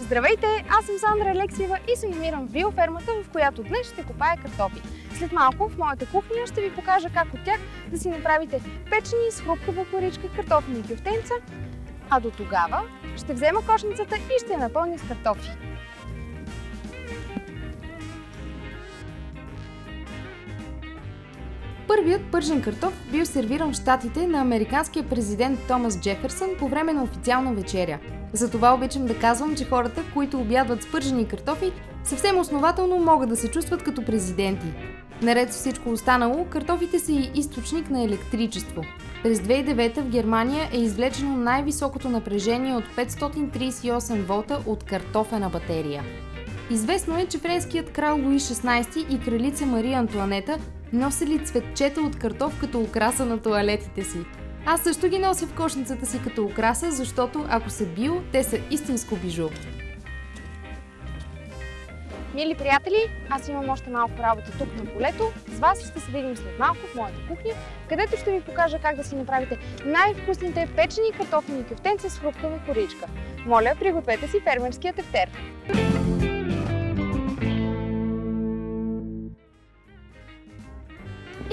Здравейте, аз съм Сандра Алексиева и се намирам в биофермата, в която днес ще копая картофи. След малко в моята кухня ще ви покажа как от тях да си направите печени с хрупкава коричка картофени кюфтенца, а до тогава ще взема кошницата и ще я напълня с картофи. Първият пържен картоф бил сервиран в Щатите на американския президент Томас Джеферсън по време на официална вечеря. Затова обичам да казвам, че хората, които обядват с пържени картофи, съвсем основателно могат да се чувстват като президенти. Наред с всичко останало, картофите са и източник на електричество. През 2009 в Германия е извлечено най-високото напрежение от 538 волта от картофена батерия. Известно е, че френският крал Луи XVI и кралица Мария Антоанета носили цветчета от картоф като украса на тоалетите си. Аз също ги нося в кошницата си като украса, защото ако са био, те са истинско бижу. Мили приятели, аз имам още малко работа тук на полето. С вас ще се видим след малко в моята кухня, където ще ви покажа как да си направите най-вкусните печени картофени кюфтенца с хрупкава коричка. Моля, пригответе си фермерския тефтер!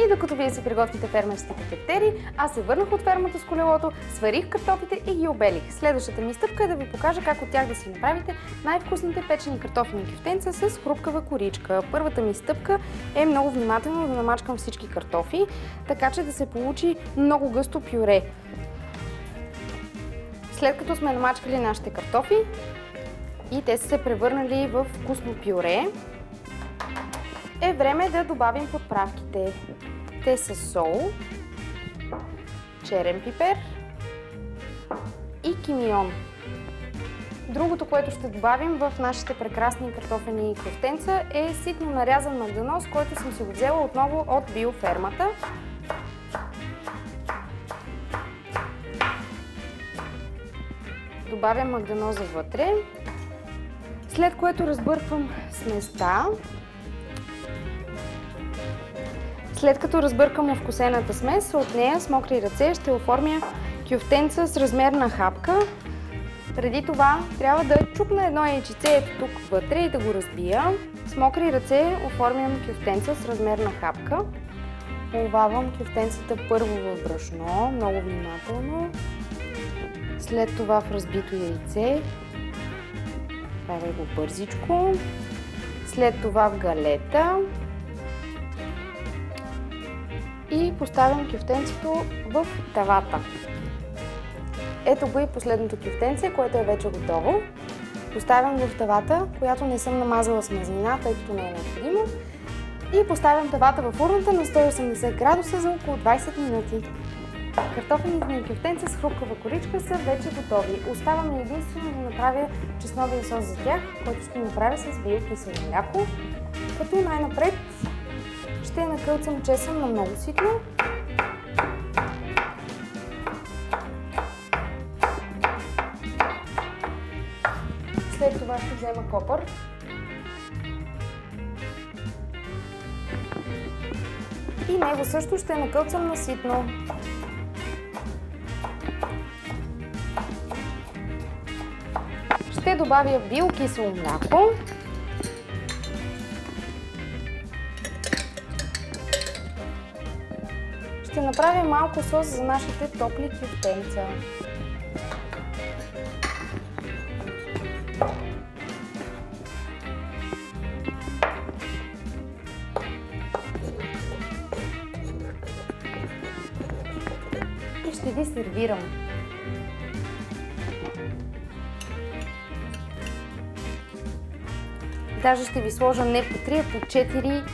И докато вие си приготвите фермерските тефтери, аз се върнах от фермата с колелото, сварих картофите и ги обелих. Следващата ми стъпка е да ви покажа как от тях да си направите най-вкусните печени картофени кюфтенца с хрупкава коричка. Първата ми стъпка е много внимателно да намачкам всички картофи, така че да се получи много гъсто пюре. След като сме намачкали нашите картофи и те са се превърнали в вкусно пюре, е време да добавим подправките. Те са сол, черен пипер и кимион. Другото, което ще добавим в нашите прекрасни картофени кюфтенца е ситно нарязан магданоз, който съм си го взела отново от биофермата. Добавям магданоза вътре, след което разбърквам сместа. След като разбъркам овкусената смес, от нея с мокри ръце ще оформя кюфтенца с размер на хапка. Преди това трябва да чукна едно яйчице тук вътре и да го разбия. С мокри ръце оформям кюфтенца с размер на хапка. Овавам кюфтенцата първо в брашно, много внимателно. След това в разбито яйце. Правя го бързичко. След това в галета. И поставям кюфтенцето в тавата. Ето го и последното кюфтенце, което е вече готово. Поставям го в тавата, която не съм намазала с мазнина, тъй като не е необходимо. И поставям тавата в урната на 180 градуса за около 20 минути. Картофените ми кюфтенца с хрупкава коричка са вече готови. Остава ми единствено да направя чесновия сос за тях, който ще направя с биокисело мляко. Като най-напред ще накълцам чесън на много ситно. След това ще взема копър. И него също ще накълцам на ситно. Ще добавя биокисело мляко. Ще направя малко сос за нашите топли кюфтенца. И ще ви сервирам. Даже ще ви сложа не по 3, а по 4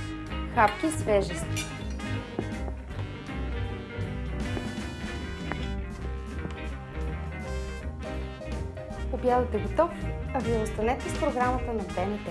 хапки свежести. Обядът е готов, а вие останете с програмата на БНТ.